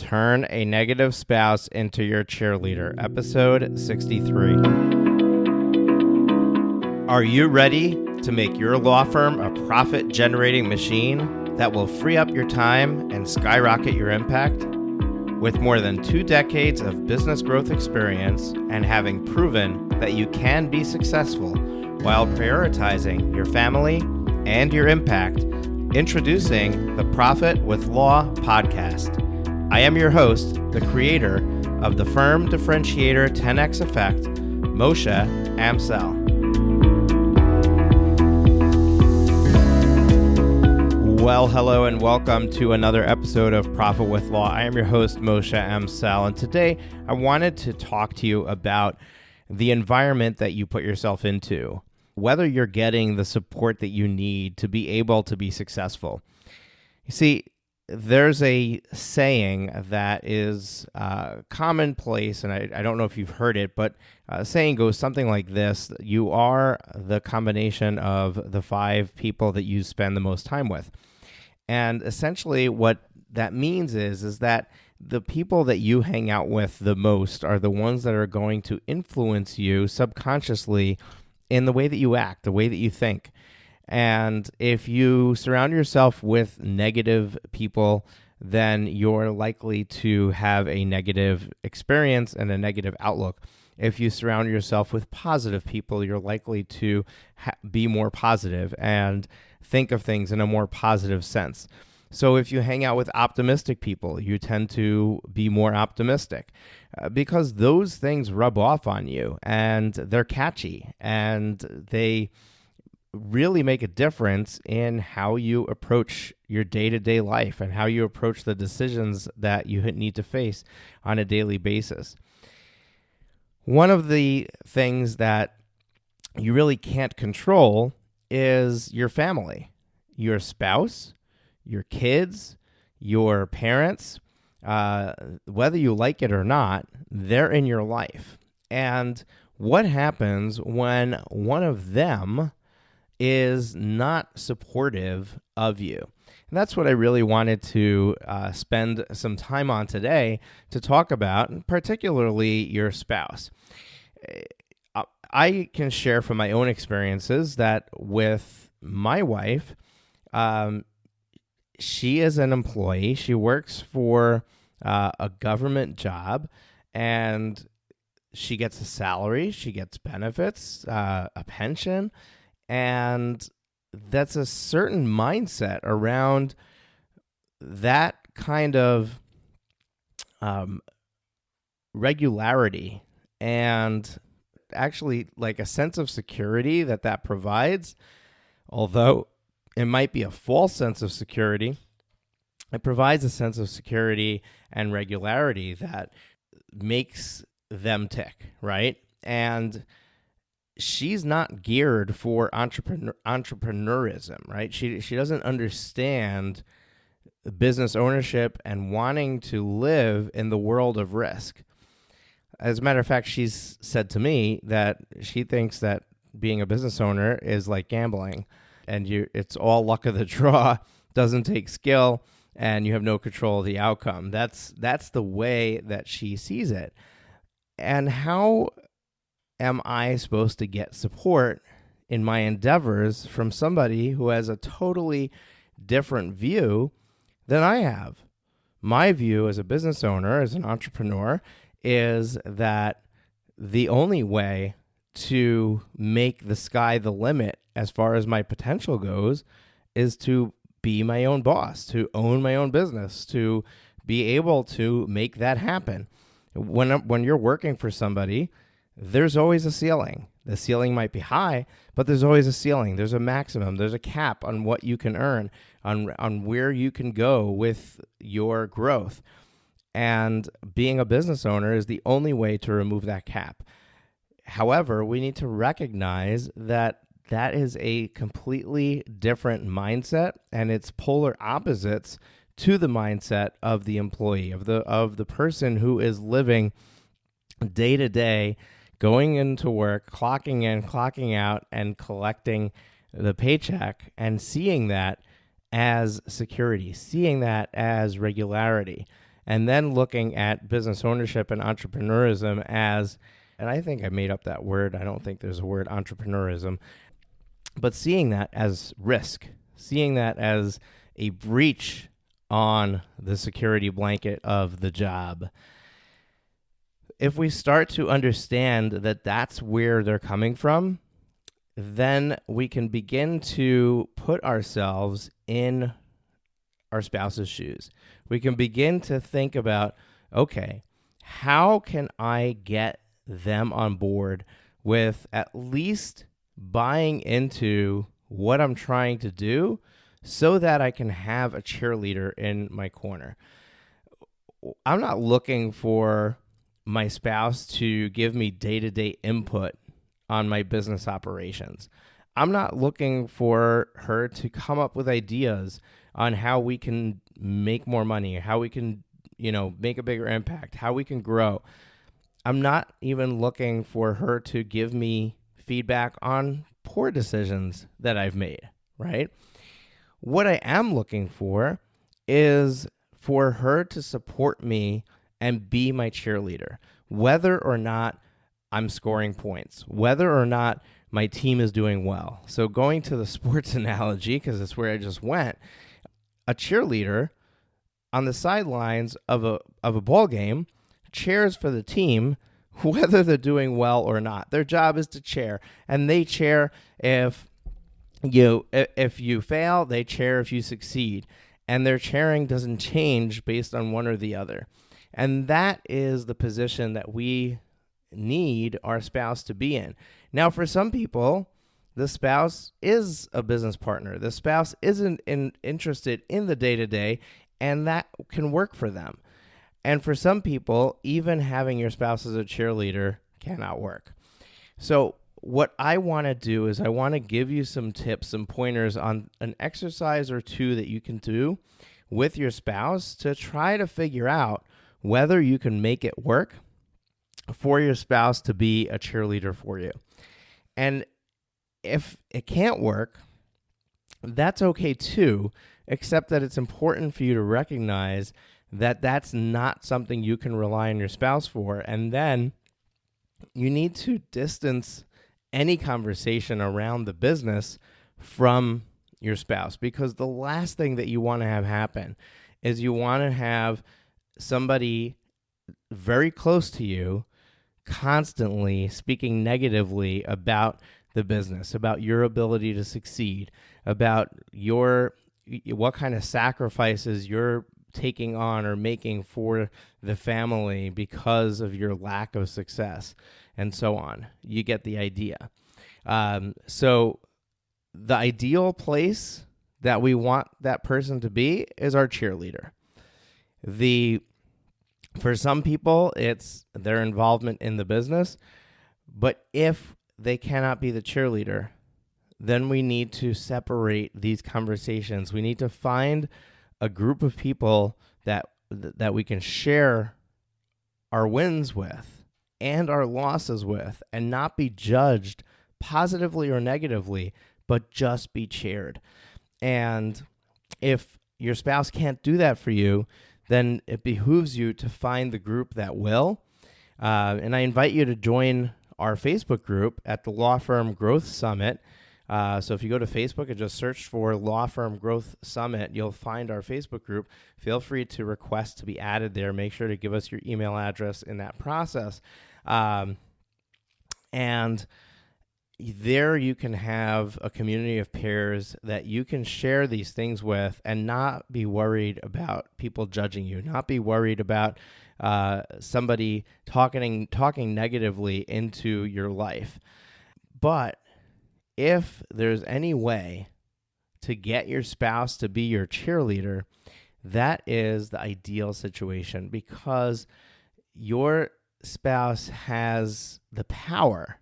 Turn a negative spouse into your cheerleader, episode 63. Are you ready to make your law firm a profit-generating machine that will free up your time and skyrocket your impact? With more than 2 decades of business growth experience and having proven that you can be successful while prioritizing your family and your impact, introducing the Profit with Law podcast. I am your host, the creator of the Firm Differentiator 10X Effect, Moshe Amsel. Well, hello and welcome to another episode of Profit with Law. I am your host, Moshe Amsel, and today I wanted to talk to you about the environment that you put yourself into, whether you're getting the support that you need to be able to be successful. You see, there's a saying that is commonplace, and I don't know if you've heard it, but a saying goes something like this: you are the combination of the 5 people that you spend the most time with. And essentially what that means is that the people that you hang out with the most are the ones that are going to influence you subconsciously in the way that you act, the way that you think. And if you surround yourself with negative people, then you're likely to have a negative experience and a negative outlook. If you surround yourself with positive people, you're likely to be more positive and think of things in a more positive sense. So if you hang out with optimistic people, you tend to be more optimistic because those things rub off on you and they're catchy and they really make a difference in how you approach your day-to-day life and how you approach the decisions that you need to face on a daily basis. One of the things that you really can't control is your family, your spouse, your kids, your parents. Whether you like it or not, they're in your life. And what happens when one of them is not supportive of you? And that's what I really wanted to spend some time on today to talk about, particularly your spouse. I can share from my own experiences that with my wife, she is an employee. She works for a government job, and she gets a salary, she gets benefits, a pension, and that's a certain mindset around that kind of regularity and actually like a sense of security that provides. Although it might be a false sense of security, it provides a sense of security and regularity that makes them tick, right? And she's not geared for entrepreneurism, right? She doesn't understand business ownership and wanting to live in the world of risk. As a matter of fact, she's said to me that she thinks that being a business owner is like gambling, and it's all luck of the draw, doesn't take skill, and you have no control of the outcome. That's the way that she sees it. And how am I supposed to get support in my endeavors from somebody who has a totally different view than I have? My view as a business owner, as an entrepreneur, is that the only way to make the sky the limit as far as my potential goes is to be my own boss, to own my own business, to be able to make that happen. When you're working for somebody, there's always a ceiling. The ceiling might be high, but there's always a ceiling. There's a maximum. There's a cap on what you can earn, on where you can go with your growth. And being a business owner is the only way to remove that cap. However, we need to recognize that that is a completely different mindset, and it's polar opposites to the mindset of the employee, of the person who is living day to day, going into work, clocking in, clocking out, and collecting the paycheck, and seeing that as security, seeing that as regularity. and then looking at business ownership and entrepreneurism as, and I think I made up that word. I don't think there's a word entrepreneurism, but seeing that as risk, seeing that as a breach on the security blanket of the job. If we start to understand that that's where they're coming from, then we can begin to put ourselves in our spouse's shoes. We can begin to think about, okay, how can I get them on board with at least buying into what I'm trying to do so that I can have a cheerleader in my corner? I'm not looking for my spouse to give me day-to-day input on my business operations. I'm not looking for her to come up with ideas on how we can make more money, how we can, make a bigger impact, how we can grow. I'm not even looking for her to give me feedback on poor decisions that I've made, right? What I am looking for is for her to support me and be my cheerleader, whether or not I'm scoring points, whether or not my team is doing well. So going to the sports analogy, because that's where I just went, a cheerleader on the sidelines of a ball game cheers for the team, whether they're doing well or not. Their job is to cheer, and they cheer if you fail, they cheer if you succeed, and their cheering doesn't change based on one or the other. And that is the position that we need our spouse to be in. Now, for some people, the spouse is a business partner. The spouse isn't interested in the day-to-day, and that can work for them. And for some people, even having your spouse as a cheerleader cannot work. So what I want to do is I want to give you some tips, some pointers on an exercise or two that you can do with your spouse to try to figure out whether you can make it work for your spouse to be a cheerleader for you. And if it can't work, that's okay too, except that it's important for you to recognize that that's not something you can rely on your spouse for. And then you need to distance any conversation around the business from your spouse, because the last thing that you want to have happen is you want to have somebody very close to you constantly speaking negatively about the business, about your ability to succeed, about what kind of sacrifices you're taking on or making for the family because of your lack of success, and so on. You get the idea. So the ideal place that we want that person to be is our cheerleader. For some people, it's their involvement in the business, but if they cannot be the cheerleader, then we need to separate these conversations. We need to find a group of people that we can share our wins with and our losses with, and not be judged positively or negatively, but just be cheered. And if your spouse can't do that for you, then it behooves you to find the group that will. And I invite you to join our Facebook group at the Law Firm Growth Summit. So if you go to Facebook and just search for Law Firm Growth Summit, you'll find our Facebook group. Feel free to request to be added there. Make sure to give us your email address in that process. And there you can have a community of peers that you can share these things with and not be worried about people judging you, not be worried about somebody talking negatively into your life. But if there's any way to get your spouse to be your cheerleader, that is the ideal situation, because your spouse has the power.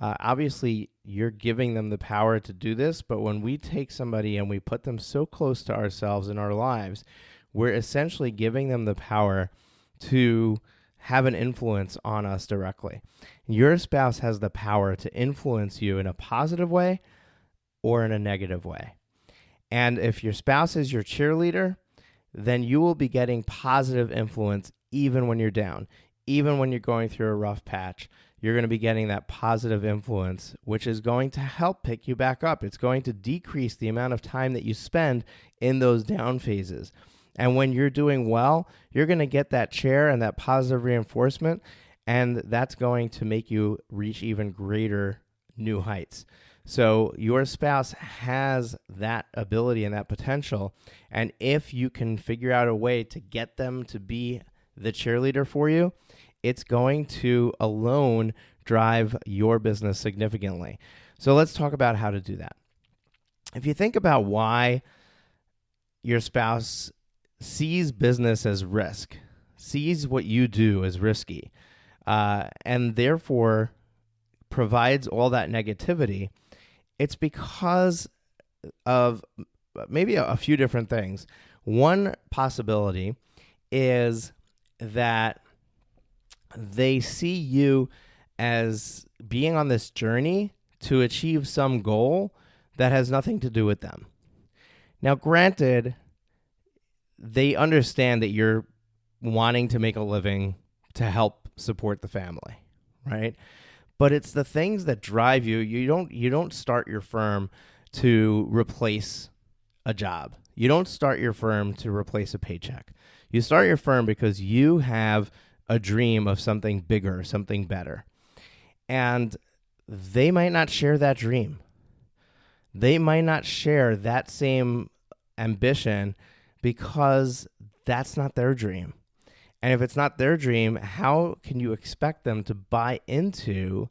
Obviously, you're giving them the power to do this, but when we take somebody and we put them so close to ourselves in our lives, we're essentially giving them the power to have an influence on us directly. Your spouse has the power to influence you in a positive way or in a negative way. And if your spouse is your cheerleader, then you will be getting positive influence even when you're down. Even when you're going through a rough patch, you're going to be getting that positive influence, which is going to help pick you back up. It's going to decrease the amount of time that you spend in those down phases. And when you're doing well, you're going to get that chair and that positive reinforcement, and that's going to make you reach even greater new heights. So your spouse has that ability and that potential. And if you can figure out a way to get them to be the cheerleader for you, it's going to alone drive your business significantly. So let's talk about how to do that. If you think about why your spouse sees business as risk, sees what you do as risky, and therefore provides all that negativity, it's because of maybe a few different things. One possibility is that they see you as being on this journey to achieve some goal that has nothing to do with them. Now, granted, they understand that you're wanting to make a living to help support the family, right? But it's the things that drive you. You don't start your firm to replace a job. You don't start your firm to replace a paycheck. You start your firm because you have a dream of something bigger, something better. And they might not share that dream. They might not share that same ambition because that's not their dream. And if it's not their dream, how can you expect them to buy into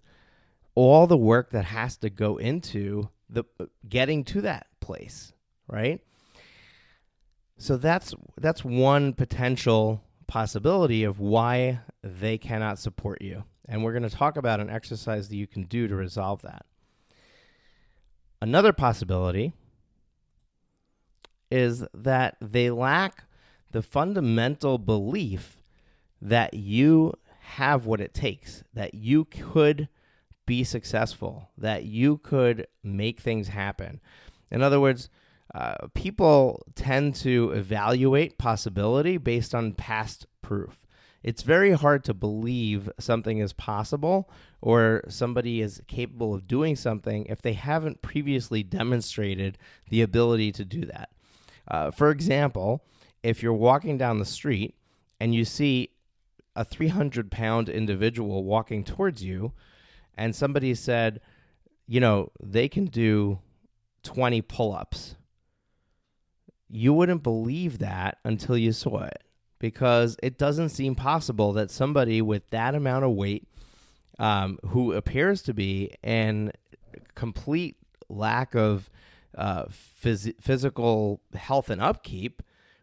all the work that has to go into the getting to that place, right? So that's one potential possibility of why they cannot support you. And we're going to talk about an exercise that you can do to resolve that. Another possibility is that they lack the fundamental belief that you have what it takes, that you could be successful, that you could make things happen. In other words, people tend to evaluate possibility based on past proof. It's very hard to believe something is possible or somebody is capable of doing something if they haven't previously demonstrated the ability to do that. For example, if you're walking down the street and you see a 300-pound individual walking towards you and somebody said, they can do 20 pull-ups, you wouldn't believe that until you saw it, because it doesn't seem possible that somebody with that amount of weight, who appears to be in complete lack of physical health and upkeep,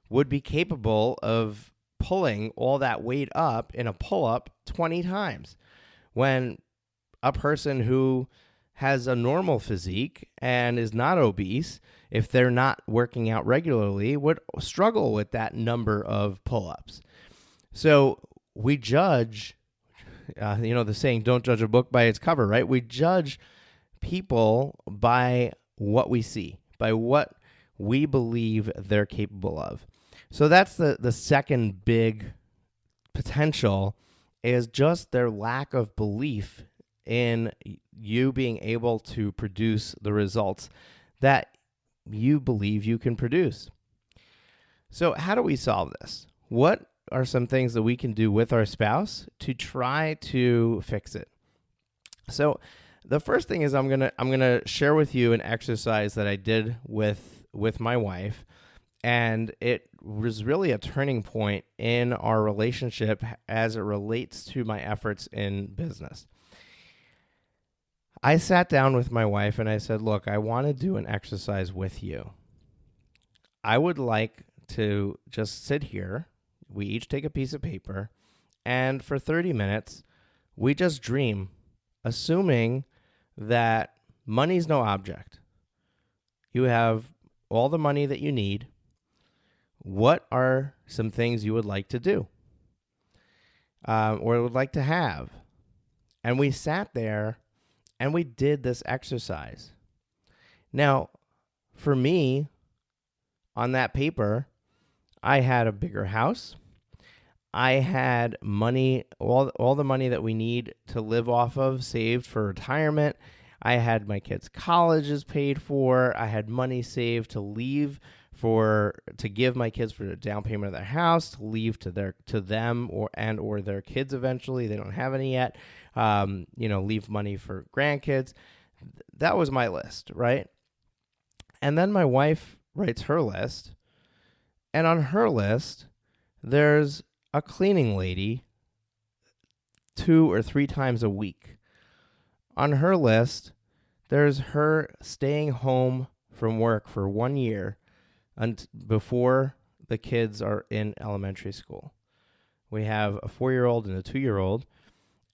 would be capable of pulling all that weight up in a pull-up 20 times. When a person who has a normal physique and is not obese, if they're not working out regularly, would struggle with that number of pull-ups. So we judge, the saying, don't judge a book by its cover, right? We judge people by what we see, by what we believe they're capable of. So that's the second big potential, is just their lack of belief in you being able to produce the results that you believe you can produce. So how do we solve this? What are some things that we can do with our spouse to try to fix it? So the first thing is I'm gonna share with you an exercise that I did with my wife, and it was really a turning point in our relationship as it relates to my efforts in business. I sat down with my wife and I said, look, I want to do an exercise with you. I would like to just sit here. We each take a piece of paper, and for 30 minutes, we just dream, assuming that money's no object. You have all the money that you need. What are some things you would like to do or would like to have? And we sat there and we did this exercise. Now, for me, on that paper, I had a bigger house. I had money, all the money that we need to live off of saved for retirement. I had my kids' colleges paid for. I had money saved to leave to give my kids for the down payment of their house, to leave to them or their kids eventually. They don't have any yet. Leave money for grandkids. That was my list, right? And then my wife writes her list, and on her list, there's a cleaning lady 2 or 3 times a week. On her list, there's her staying home from work for 1 year before the kids are in elementary school. We have a 4-year-old and a 2-year-old,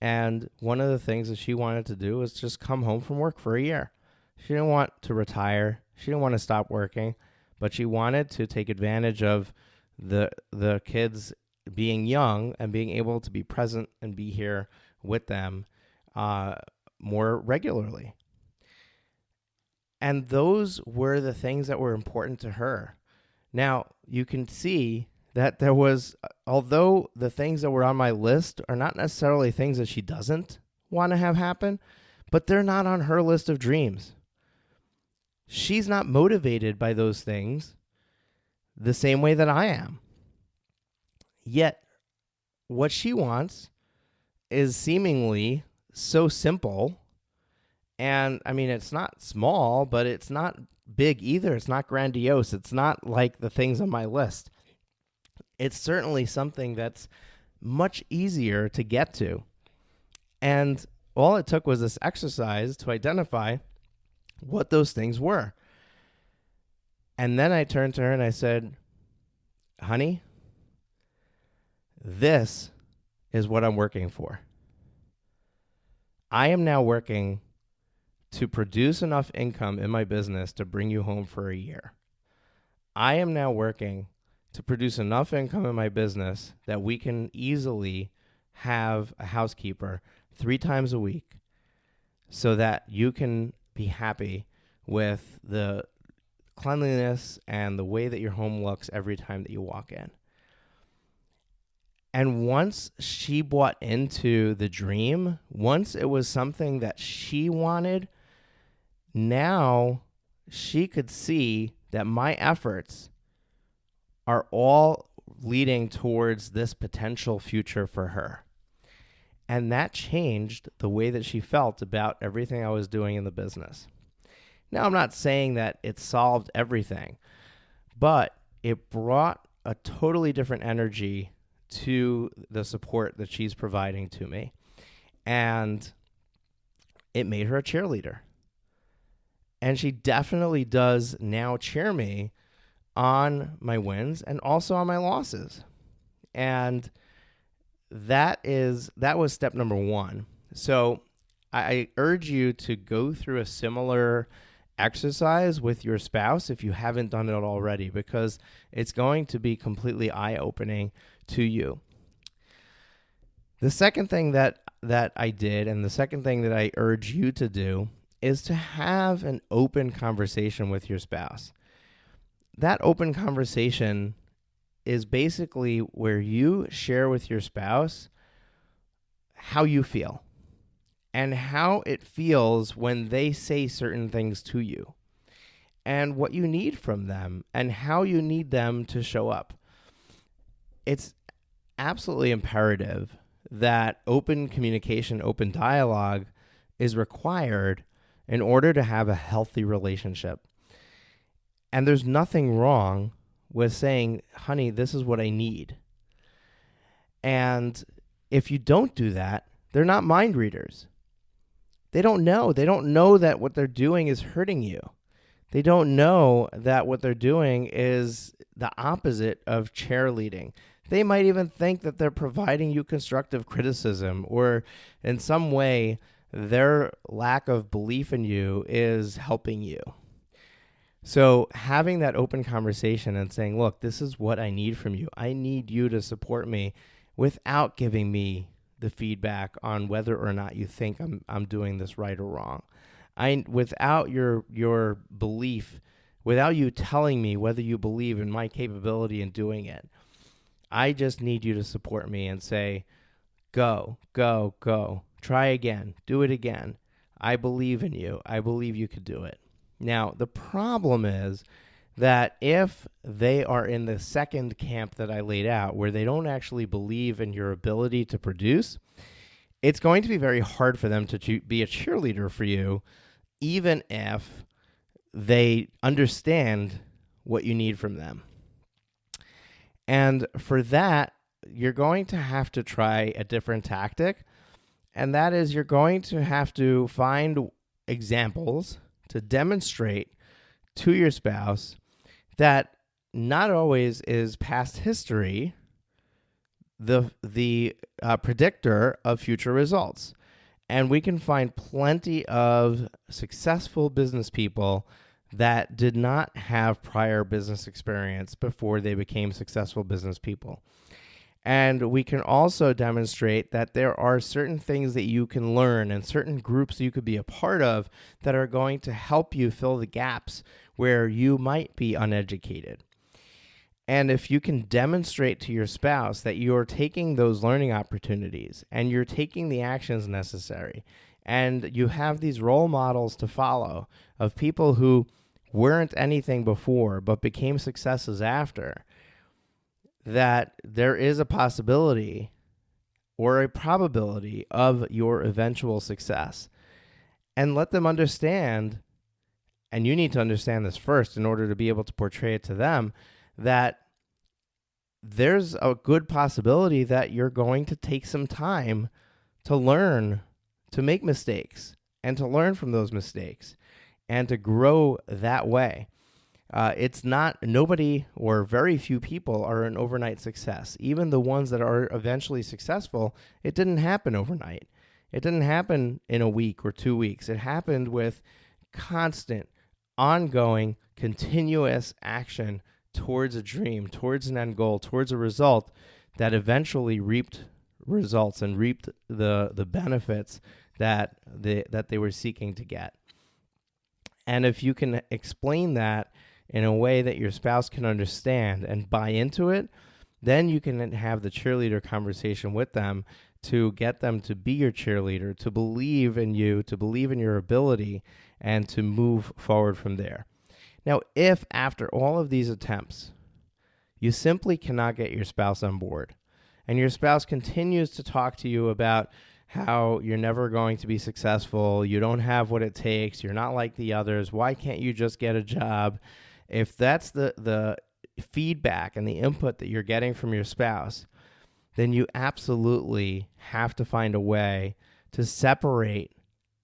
and one of the things that she wanted to do was just come home from work for a year. She didn't want to retire. She didn't want to stop working, but she wanted to take advantage of the kids being young and being able to be present and be here with them more regularly. And those were the things that were important to her. Now, you can see that there was, although the things that were on my list are not necessarily things that she doesn't want to have happen, but they're not on her list of dreams. She's not motivated by those things the same way that I am. Yet, what she wants is seemingly so simple. And I mean, it's not small, but it's not big either. It's not grandiose. It's not like the things on my list. It's certainly something that's much easier to get to. And all it took was this exercise to identify what those things were. And then I turned to her and I said, honey, this is what I'm working for. I am now working to produce enough income in my business to bring you home for a year. I am now working to produce enough income in my business that we can easily have a housekeeper 3 times a week so that you can be happy with the cleanliness and the way that your home looks every time that you walk in. And once she bought into the dream, once it was something that she wanted, now she could see that my efforts are all leading towards this potential future for her. And that changed the way that she felt about everything I was doing in the business. Now, I'm not saying that it solved everything, but it brought a totally different energy to the support that she's providing to me. And it made her a cheerleader. And she definitely does now cheer me on my wins and also on my losses. And that was step number 1. So I urge you to go through a similar exercise with your spouse if you haven't done it already, because it's going to be completely eye-opening to you. The second thing that I did, and the second thing that I urge you to do, is to have an open conversation with your spouse. That open conversation is basically where you share with your spouse how you feel and how it feels when they say certain things to you and what you need from them and how you need them to show up. It's absolutely imperative that open communication, open dialogue is required in order to have a healthy relationship. And there's nothing wrong with saying, honey, this is what I need. And if you don't do that, they're not mind readers. They don't know. They don't know that what they're doing is hurting you. They don't know that what they're doing is the opposite of cheerleading. They might even think that they're providing you constructive criticism, or in some way their lack of belief in you is helping you. So having that open conversation and saying, look, this is what I need from you. I need you to support me without giving me the feedback on whether or not you think I'm doing this right or wrong. Without your belief without you telling me whether you believe in my capability in doing it. I just need you to support me and say, go, go, go. Try again. Do it again. I believe in you. I believe you could do it. Now, the problem is that if they are in the second camp that I laid out, where they don't actually believe in your ability to produce, it's going to be very hard for them to be a cheerleader for you, even if they understand what you need from them. And for that, you're going to have to try a different tactic, and that is you're going to have to find examples to demonstrate to your spouse that not always is past history the predictor of future results. And we can find plenty of successful business people that did not have prior business experience before they became successful business people. And we can also demonstrate that there are certain things that you can learn and certain groups you could be a part of that are going to help you fill the gaps where you might be uneducated. And if you can demonstrate to your spouse that you're taking those learning opportunities and you're taking the actions necessary, and you have these role models to follow of people who weren't anything before but became successes after, that there is a possibility or a probability of your eventual success. And let them understand, and you need to understand this first in order to be able to portray it to them, that there's a good possibility that you're going to take some time to learn, to make mistakes, and to learn from those mistakes, and to grow that way. It's not, nobody or very few people are an overnight success. Even the ones that are eventually successful, it didn't happen overnight. It didn't happen in a week or 2 weeks. It happened with constant, ongoing, continuous action towards a dream, towards an end goal, towards a result that eventually reaped results and reaped the benefits that they were seeking to get. And if you can explain that in a way that your spouse can understand and buy into it, then you can have the cheerleader conversation with them to get them to be your cheerleader, to believe in you, to believe in your ability, and to move forward from there. Now, if after all of these attempts, you simply cannot get your spouse on board, and your spouse continues to talk to you about how you're never going to be successful, you don't have what it takes, you're not like the others, why can't you just get a job? If that's the feedback and the input that you're getting from your spouse, then you absolutely have to find a way to separate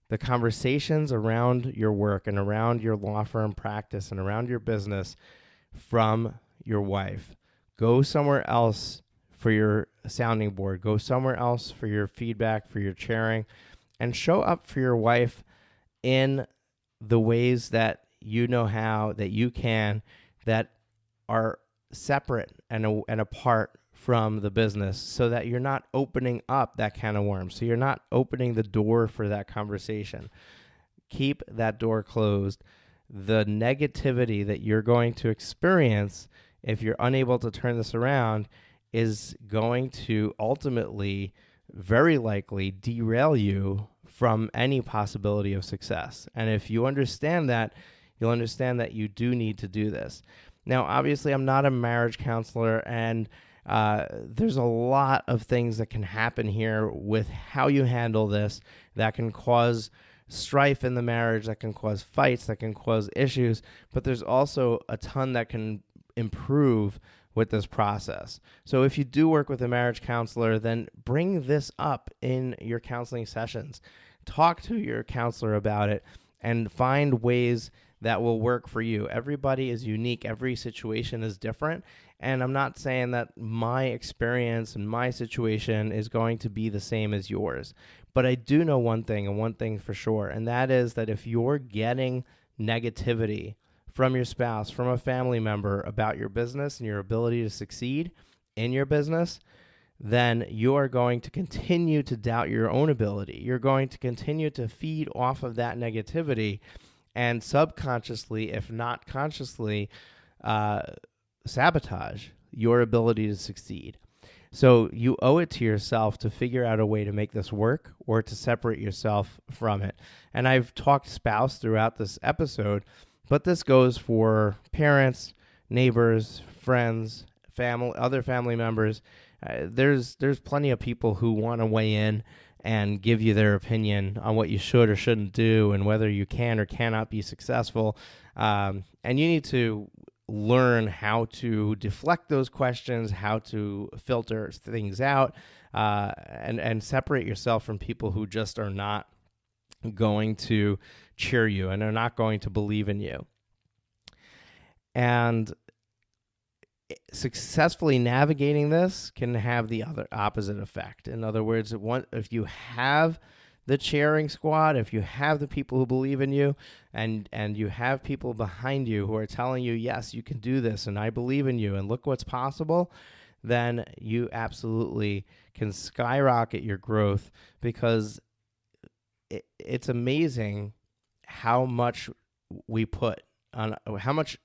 the conversations around your work and around your law firm practice and around your business from your wife. Go somewhere else for your sounding board. Go somewhere else for your feedback, for your sharing, and show up for your wife in the ways that you know how, that you can, that are separate and apart from the business, so that you're not opening up that can of worms. So you're not opening the door for that conversation. Keep that door closed. The negativity that you're going to experience if you're unable to turn this around is going to ultimately, very likely, derail you from any possibility of success. And if you understand that, you'll understand that you do need to do this. Now, obviously, I'm not a marriage counselor, and there's a lot of things that can happen here with how you handle this that can cause strife in the marriage, that can cause fights, that can cause issues, but there's also a ton that can improve with this process. So if you do work with a marriage counselor, then bring this up in your counseling sessions. Talk to your counselor about it and find ways that will work for you. Everybody is unique. Every situation is different. And I'm not saying that my experience and my situation is going to be the same as yours. But I do know one thing, and one thing for sure, and that is that if you're getting negativity from your spouse, from a family member about your business and your ability to succeed in your business, then you are going to continue to doubt your own ability. You're going to continue to feed off of that negativity, and subconsciously, if not consciously, sabotage your ability to succeed. So you owe it to yourself to figure out a way to make this work or to separate yourself from it. And I've talked spouse throughout this episode, but this goes for parents, neighbors, friends, family, other family members. There's plenty of people who want to weigh in and give you their opinion on what you should or shouldn't do and whether you can or cannot be successful. And you need to learn how to deflect those questions, how to filter things out, and separate yourself from people who just are not going to cheer you and are not going to believe in you. And successfully navigating this can have the other opposite effect. In other words, if you have the cheering squad, if you have the people who believe in you and you have people behind you who are telling you, yes, you can do this and I believe in you and look what's possible, then you absolutely can skyrocket your growth, because it's amazing how much we put on, how much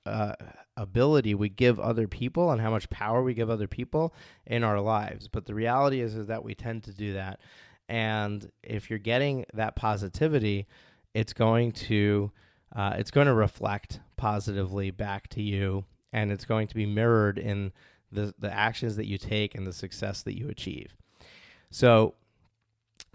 ability we give other people and how much power we give other people in our lives. But the reality is that we tend to do that. And if you're getting that positivity, it's going to reflect positively back to you, and it's going to be mirrored in the actions that you take and the success that you achieve. So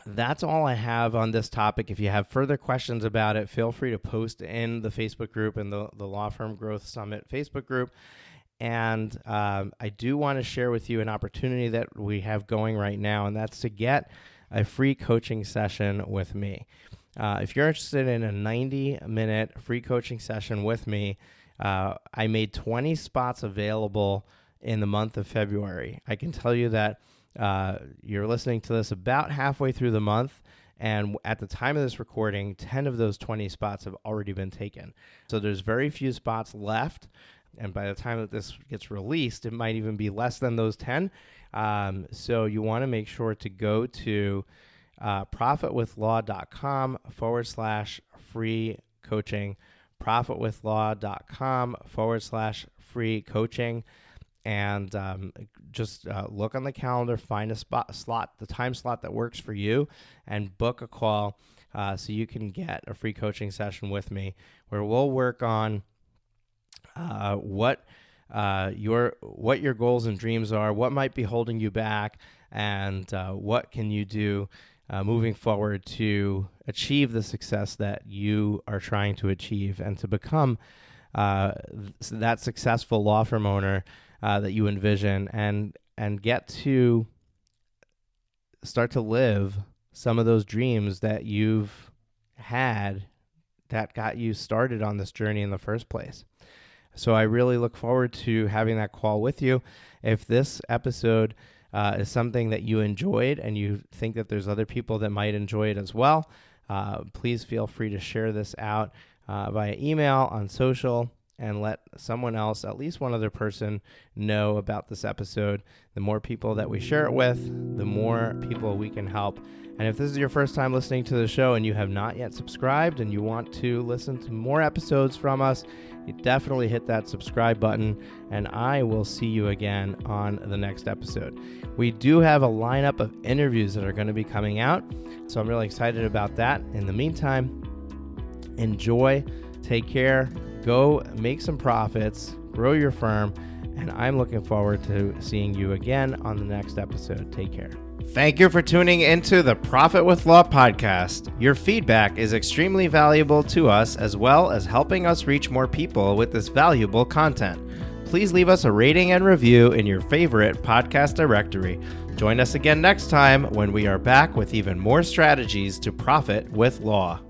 that's all I have on this topic. If you have further questions about it, feel free to post in the Facebook group and the Law Firm Growth Summit Facebook group. And I do want to share with you an opportunity that we have going right now, and that's to get a free coaching session with me. If you're interested in a 90-minute free coaching session with me, I made 20 spots available in the month of February. I can tell you that you're listening to this about halfway through the month, and at the time of this recording, 10 of those 20 spots have already been taken. So there's very few spots left, and by the time that this gets released, it might even be less than those 10. So you want to make sure to go to profitwithlaw.com/free coaching, profitwithlaw.com/free coaching, and just look on the calendar, find a slot, the time slot that works for you, and book a call so you can get a free coaching session with me, where we'll work on what your goals and dreams are, what might be holding you back, and what can you do moving forward to achieve the success that you are trying to achieve and to become that successful law firm owner that you envision, and get to start to live some of those dreams that you've had that got you started on this journey in the first place. So I really look forward to having that call with you. If this episode is something that you enjoyed and you think that there's other people that might enjoy it as well, please feel free to share this out via email, on social, and let someone else, at least one other person, know about this episode. The more people that we share it with, the more people we can help. And if this is your first time listening to the show and you have not yet subscribed and you want to listen to more episodes from us, you definitely hit that subscribe button, and I will see you again on the next episode. We do have a lineup of interviews that are going to be coming out, so I'm really excited about that. In the meantime, enjoy, take care, go make some profits, grow your firm, and I'm looking forward to seeing you again on the next episode. Take care. Thank you for tuning into the Profit with Law podcast. Your feedback is extremely valuable to us, as well as helping us reach more people with this valuable content. Please leave us a rating and review in your favorite podcast directory. Join us again next time when we are back with even more strategies to profit with law.